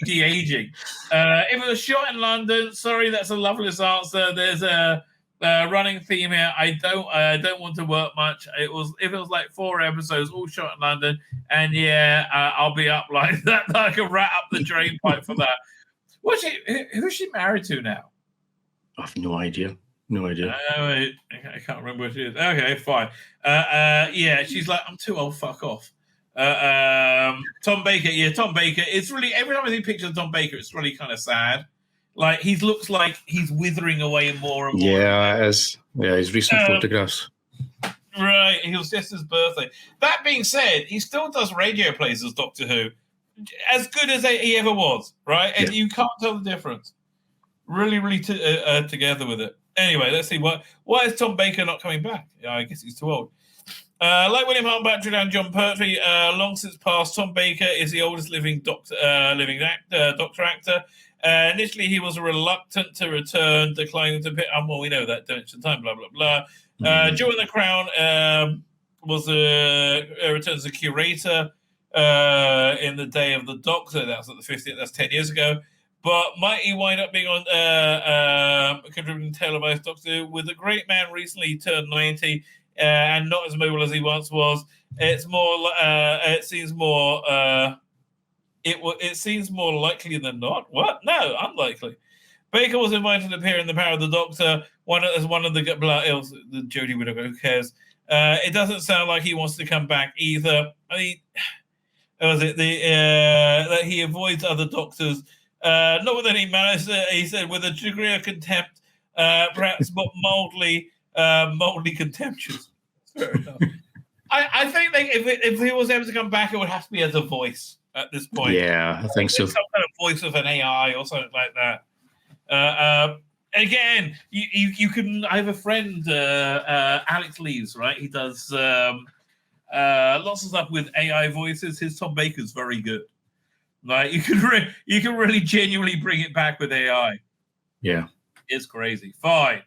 de-aging. If it was shot in London, sorry, that's a loveless answer. There's a running theme here. I don't want to work much. If it was 4 episodes, all shot in London, and I'll be up like that, like a rat up the drain pipe for that. Who is she married to now? I have no idea. No idea. I can't remember who she is. Okay, fine. She's like, I'm too old. Fuck off. Tom Baker. Yeah, Tom Baker. It's really, every time I see pictures of Tom Baker, it's really kind of sad. He looks like he's withering away more and more. Yeah, his recent photographs. Right, it was just his birthday. That being said, he still does radio plays as Doctor Who, as good as he ever was, right? And you can't tell the difference. Really, really together with it. Anyway, let's see. Why is Tom Baker not coming back? I guess he's too old. Like William Hart, Battery and John Pertwee, long since passed, Tom Baker is the oldest living Doctor actor. Initially, he was reluctant to return, declining to pit. Well, we know that Dimension Time, blah, blah, blah. Join the Crown was returned as a curator in the Day of the Doctor. That was at the 50th. That's 10 years ago. But might he wind up being on contributing televised Doctor with a great man recently turned 90 and not as mobile as he once was? It's more. It seems more. It seems more likely than not. What? No, unlikely. Baker was invited to appear in The Power of the Doctor. One of the Jodie Whittaker. Who cares? It doesn't sound like he wants to come back either. I mean, that he avoids other Doctors. Not with any malice, he said, with a degree of contempt, perhaps, but mildly contemptuous. Fair enough. I think if he was able to come back, it would have to be as a voice at this point. Yeah, I think so. Some kind of voice of an AI or something like that. Again, you can. I have a friend, Alex Lees, right? He does lots of stuff with AI voices. His Tom Baker's very good. You can really genuinely bring it back with AI. Yeah, it's crazy. Fine.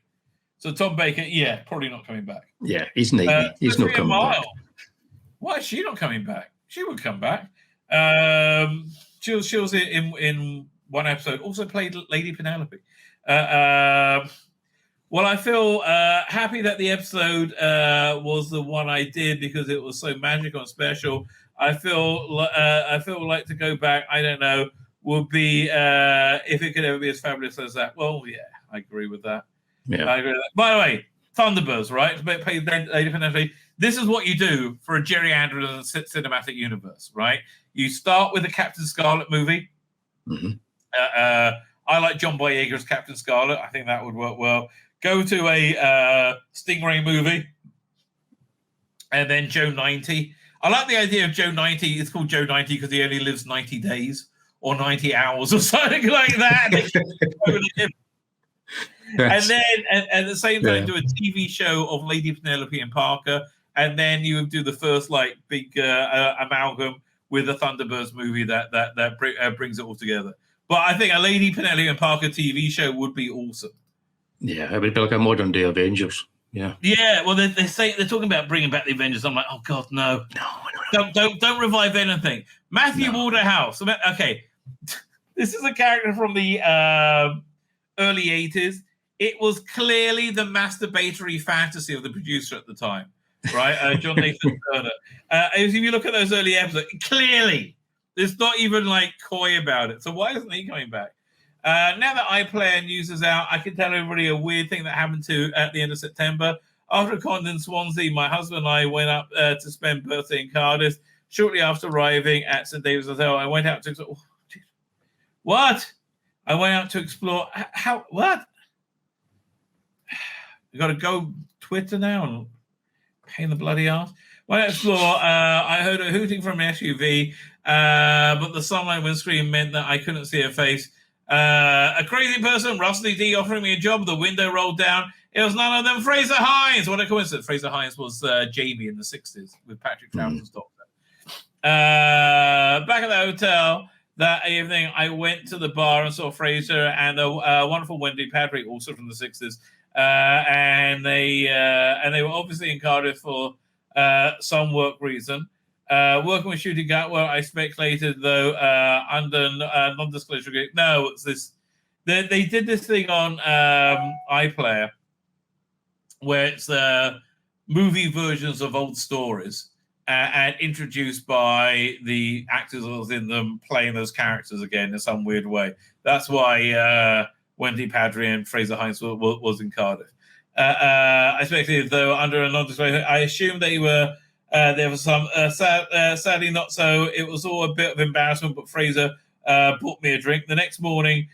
So Tom Baker, probably not coming back. Yeah, he's 90. He's not coming back. Why is she not coming back? She would come back. She was in one episode. Also played Lady Penelope. Well, I feel happy that the episode was the one I did because it was so magical and special. I feel like to go back. I don't know. Would be if it could ever be as fabulous as that. Well, yeah, I agree with that. Yeah. I agree with that. By the way, Thunderbirds, right? Lady Penelope. This is what you do for a Jerry Anderson cinematic universe, right? You start with a Captain Scarlet movie. Mm-hmm. I like John Boyega's Captain Scarlet. I think that would work well. Go to a Stingray movie, and then Joe 90. I like the idea of Joe 90. It's called Joe 90 because he only lives 90 days or 90 hours or something like that. And then at the same time, do a TV show of Lady Penelope and Parker, and then you would do the first like big amalgam with a Thunderbirds movie that brings it all together. But I think a Lady Penelope and Parker TV show would be awesome. Yeah, it would be like a modern day Avengers. Yeah. Yeah. Well, they're talking about bringing back the Avengers. I'm like, oh God, no. Don't revive anything. Matthew Waterhouse. Okay, this is a character from the early 80s. It was clearly the masturbatory fantasy of the producer at the time, right? John Nathan Turner. If you look at those early episodes, clearly, there's not even like coy about it. So why isn't he coming back? Now that iPlayer News is out, I can tell everybody a weird thing that happened at the end of September. After a con in Swansea, my husband and I went up to spend birthday in Cardiff. Shortly after arriving at St. David's Hotel, I went out to explore. What? I went out to explore. How? What? You got to go Twitter now and pain the bloody ass. Went out to explore. I heard a hooting from an SUV, but the sunlight windscreen meant that I couldn't see her face. A crazy person, Rusty D, offering me a job. The window rolled down. It was none of them. Fraser Hines. What a coincidence. Fraser Hines was Jamie in the 60s with Patrick Troughton's doctor. Back at the hotel that evening, I went to the bar and saw Fraser and the wonderful Wendy Padbury, also from the 60s. And they were obviously in Cardiff for some work reason. Working with Shooting Gatwell, I speculated, though, under non-disclosure agreement. No, it's this. They did this thing on iPlayer where it's movie versions of old stories and introduced by the actors that was in them playing those characters again in some weird way. That's why Wendy Padbury and Fraser Hines was in Cardiff. I speculated, though, under a non-disclosure. I assumed they were. There was some, sadly not so. It was all a bit of embarrassment, but Fraser bought me a drink. The next morning,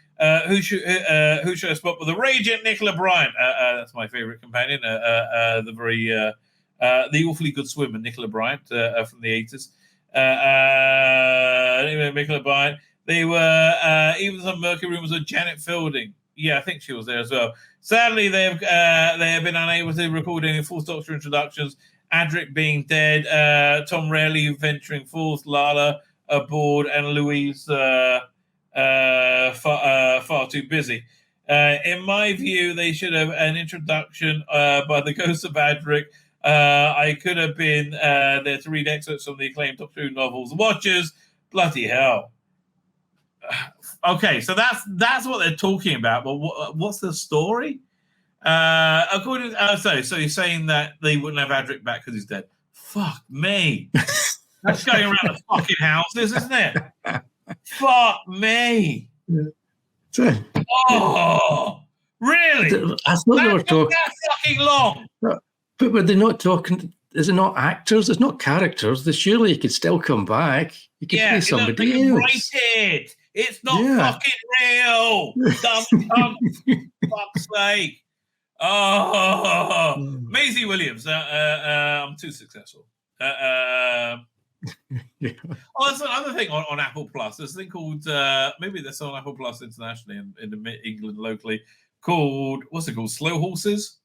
who should I spot with the raging Nicola Bryant? That's my favourite companion, the awfully good swimmer, Nicola Bryant from the 80s. Nicola Bryant. They were even some murky rumours of Janet Fielding. Yeah, I think she was there as well. Sadly, they have been unable to record any full Doctor introductions. Adric being dead, Tom Rayleigh venturing forth, Lala aboard, and Louise far too busy. In my view, they should have an introduction by the ghost of Adric. I could have been there to read excerpts from the acclaimed Doctor Who novels. Watchers, bloody hell. Okay, so that's what they're talking about. But what's the story? According so you're saying that they wouldn't have Adric back because he's dead. Fuck me. That's going around the fucking houses, isn't it? Fuck me. Yeah. Oh, really? I thought they were talking that fucking long. But were they not talking? Is it not actors? It's not characters. Surely he could still come back. He could play somebody else. Write it. It's not fucking real. Dumb cunt. Fuck's sake. Oh, Maisie Williams. I'm too successful. Oh, that's another thing on Apple Plus. There's a thing called maybe that's on Apple Plus internationally and in England locally called what's it called? Slow Horses.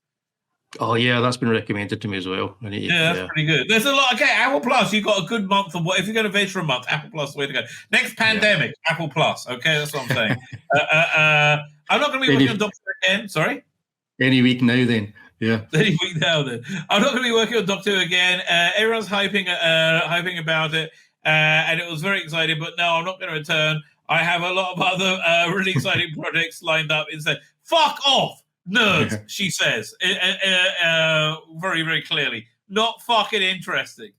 Oh yeah, that's been recommended to me as well. That's pretty good. There's a lot. Okay, Apple Plus. You got a good month of what? If you're going to veg for a month, Apple Plus, way to go. Next pandemic, Apple Plus. Okay, that's what I'm saying. I'm not going to be working on Doctor again. Sorry. Any week now, then. Yeah. Any week now, then. I'm not going to be working on Doctor again. Everyone's hyping about it. and it was very exciting. But no, I'm not going to return. I have a lot of other really exciting projects lined up instead. Fuck off, nerds, she says, very, very clearly. Not fucking interested.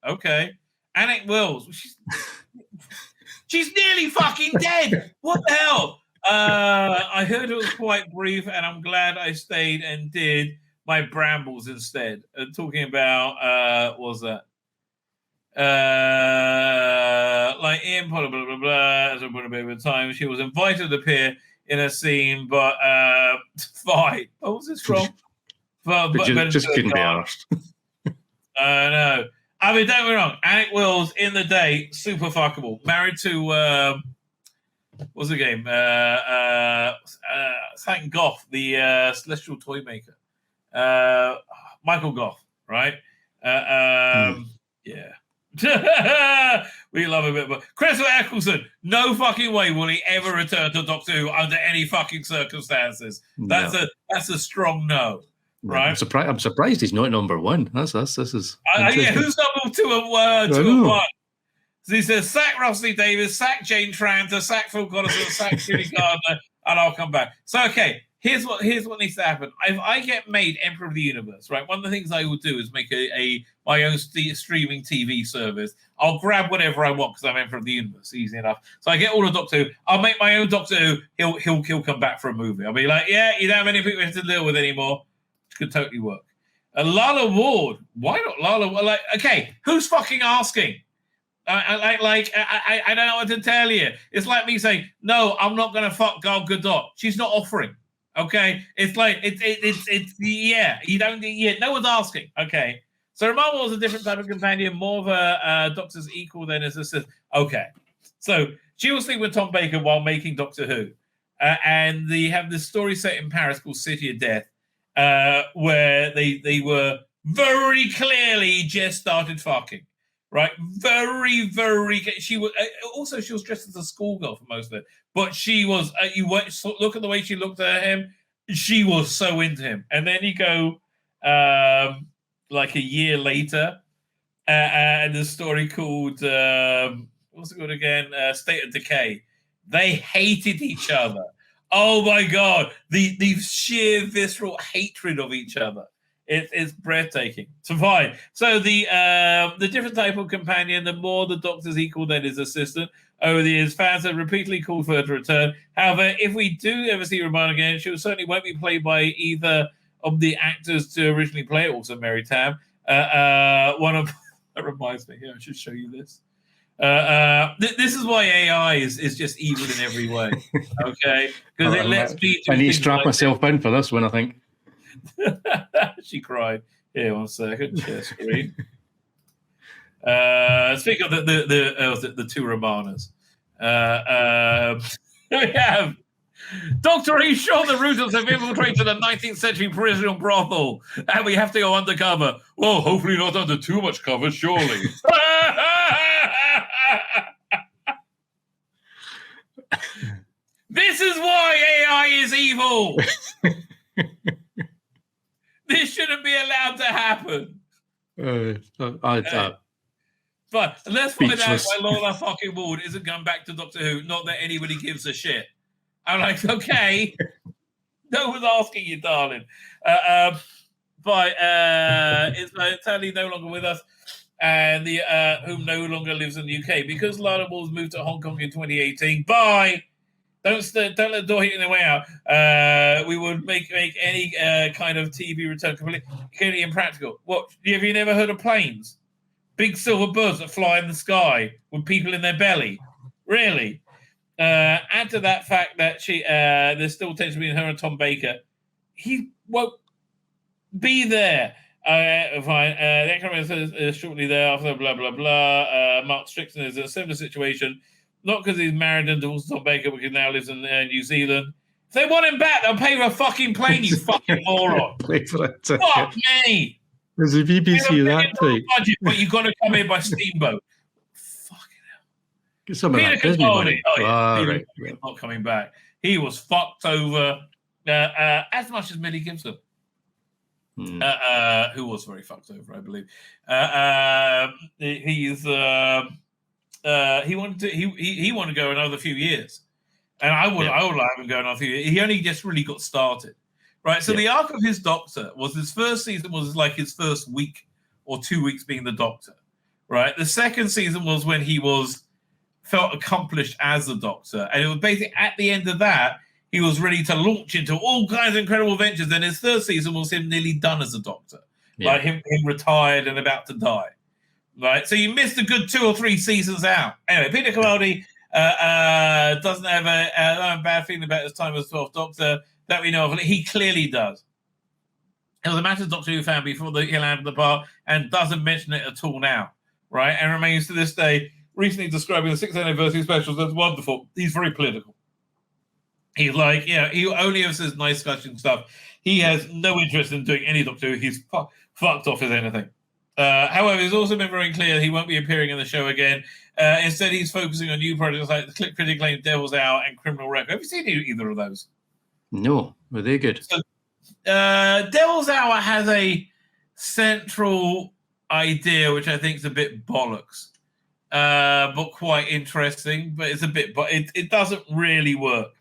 Okay. Anik Wills. She's nearly fucking dead. What the hell? I heard it was quite brief, and I'm glad I stayed and did my brambles instead. Talking about, what was that? Like Ian Potter, blah, blah, blah, as I put a bit of a time. She was invited to appear in a scene, but fine. What was this from? But just couldn't be asked. No. I mean, don't get me wrong. Anik Wills in the day, super fuckable. Married to what's the game? Satin Goff, the celestial toy maker. Michael Goff, right? Yeah. We love a bit, but Christopher Eccleston, no fucking way will he ever return to Doctor Who under any fucking circumstances. That's a strong no. Right, I'm surprised he's not number one. This is. Yeah, who's number two and one? So he says, sack Rossley Davis, sack Jane Tranter, sack Phil Collison, sack Julie Gardner, and I'll come back. So okay, here's what needs to happen. If I get made Emperor of the Universe, right? One of the things I will do is make my own streaming TV service. I'll grab whatever I want because I'm Emperor of the Universe. Easy enough. So I get all the Doctor Who. I'll make my own Doctor Who. He'll come back for a movie. I'll be like, yeah, you don't have any people to deal with anymore. Could totally work. Lala Ward. Why not Lala Ward? Like, okay, who's fucking asking? I don't know what to tell you. It's like me saying, no, I'm not going to fuck Gal Gadot. She's not offering. Okay? It's like, it's yeah, you don't, yeah, no one's asking. Okay. So Ramon was a different type of companion, more of a Doctor's equal than his assistant. Okay. So she was sleeping with Tom Baker while making Doctor Who. And they have this story set in Paris called City of Death. Where they were very clearly just started fucking, right? Very, very. She was also she was dressed as a schoolgirl for most of it, but she was. Look at the way she looked at him. She was so into him, and then you go like a year later, and the story called what's it called again? State of Decay. They hated each other. Oh my God, the sheer visceral hatred of each other. It's breathtaking. So fine. So the different type of companion, the more the Doctor's equal than his assistant. Over the years, fans have repeatedly called for her to return. However, if we do ever see Ramon again, she certainly won't be played by either of the actors to originally play it, also Mary Tam. One of that reminds me. Here, I should show you this. This is why AI is just evil in every way. Okay, because it lets me. I need to strap myself in for this one. I think. She cried. Here, 1 second. Share screen. Speak of the two Romanas. We have Dr. E. Shaw, the Rooters have infiltrated a 19th century Parisian brothel, and we have to go undercover. Well, hopefully not under too much cover, surely. This is why AI is evil. This shouldn't be allowed to happen. But let's find out why Lola fucking Ward isn't going back to Doctor Who. Not that anybody gives a shit. I'm like, okay, no one's asking you, darling. But it's sadly no longer with us, and the whom no longer lives in the UK because Lana Ward's moved to Hong Kong in 2018. Bye. Don't let the door hit in the way out. We would make any kind of TV return completely impractical. What? Have you never heard of planes? Big silver birds that fly in the sky with people in their belly. Really? Add to that fact that there's still tension between her and Tom Baker. He won't be there. Fine. The economist is shortly thereafter, blah, blah, blah. Mark Strickson is in a similar situation. Not because he's married and divorced Tom Baker, because now lives in New Zealand. If they want him back, they'll pay for a fucking plane, you fucking moron. Pay for it. Fuck me. There's a BBC that type. Budget, but you've got to come in by steamboat. Fucking hell. Get some of that Disney money. Oh, yeah. Right. Not coming back. He was fucked over as much as Millie Gibson. who was very fucked over, I believe. He wanted to go another few years, and I would allow him go another few years. He only just really got started, right? So the arc of his Doctor was his first season was like his first week or 2 weeks being the Doctor, right? The second season was when he felt accomplished as the Doctor, and it was basically at the end of that he was ready to launch into all kinds of incredible ventures. And his third season was him nearly done as a Doctor, like him retired and about to die. Right, so you missed a good 2 or 3 seasons out. Anyway, Peter Capaldi doesn't have a bad feeling about his time as 12th Doctor that we know of. He clearly does. He was a massive Doctor Who fan before he landed the part and doesn't mention it at all now, right? And remains to this day recently describing the 6th anniversary specials as wonderful. He's very political. He's like, he only ever says nice gushing stuff. He has no interest in doing any Doctor Who. He's fucked off as anything. However, he's also been very clear he won't be appearing in the show again. Instead, he's focusing on new projects like the critically acclaimed Devil's Hour and Criminal Record. Have you seen either of those? No. Were they good? So, Devil's Hour has a central idea, which I think is a bit bollocks, but quite interesting. But it's a bit, but it doesn't really work.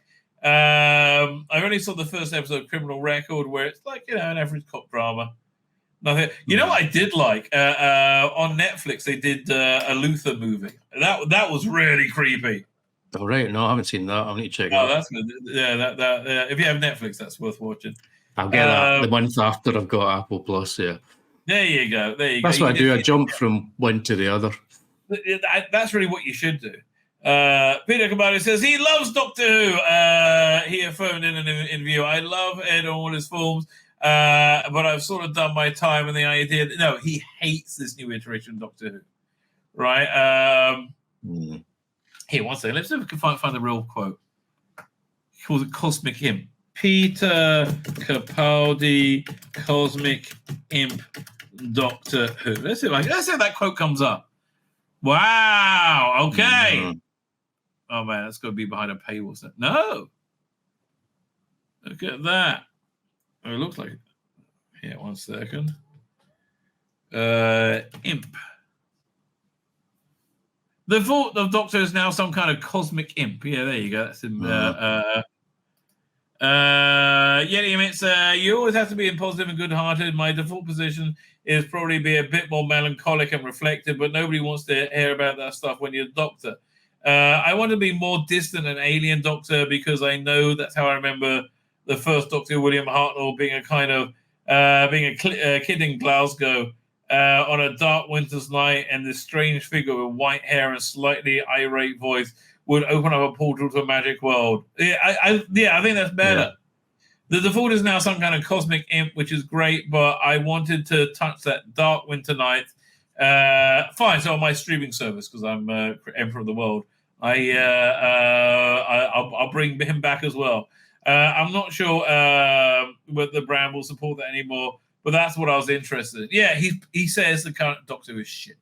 I only saw the first episode of Criminal Record, where it's like an average cop drama. Nothing. You know what I did like on Netflix? They did a Luther movie. That was really creepy. Oh right, no, I haven't seen that. I need to check it out. Oh, that's good. Yeah, if you have Netflix, that's worth watching. I'll get that the month after I've got Apple Plus. Yeah. There you go. That's what I do. I jump from one to the other. That's really what you should do. Peter Capaldi says he loves Doctor Who. He affirmed in an interview, "I love Ed in all his forms. But I've sort of done my time and the idea that no, he hates this new iteration of Doctor Who." Right? Here, one second. Let's see if we can find the real quote. He calls it Cosmic Imp. Peter Capaldi, Cosmic Imp, Doctor Who. Let's see if that quote comes up. Wow. Okay. Oh man, that's got to be behind a paywall. No. Look at that. Oh, it looks like it. Yeah, 1 second. Imp. The thought of Doctor is now some kind of cosmic imp. Yeah, there you go. That's him. He admits, you always have to be positive and good-hearted. My default position is probably be a bit more melancholic and reflective, but nobody wants to hear about that stuff when you're a Doctor. I want to be more distant and alien Doctor because I know that's how I remember the first Doctor, William Hartnell, being a kind of being a kid in Glasgow on a dark winter's night, and this strange figure with white hair and slightly irate voice would open up a portal to a magic world. I think that's better. Yeah. The default is now some kind of cosmic imp, which is great, but I wanted to touch that dark winter night. Fine, so on my streaming service, because I'm Emperor of the World, I'll bring him back as well. I'm not sure whether the brand will support that anymore, but that's what I was interested in. Yeah, he says the current Doctor is shit.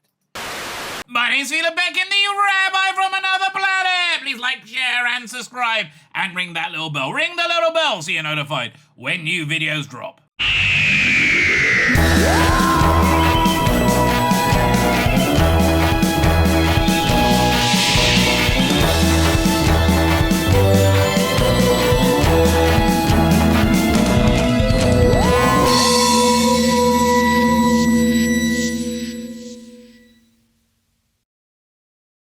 My name's Tzvi Lebetkin, the Rabbi from another planet. Please like, share, and subscribe, and ring that little bell. Ring the little bell so you're notified when new videos drop.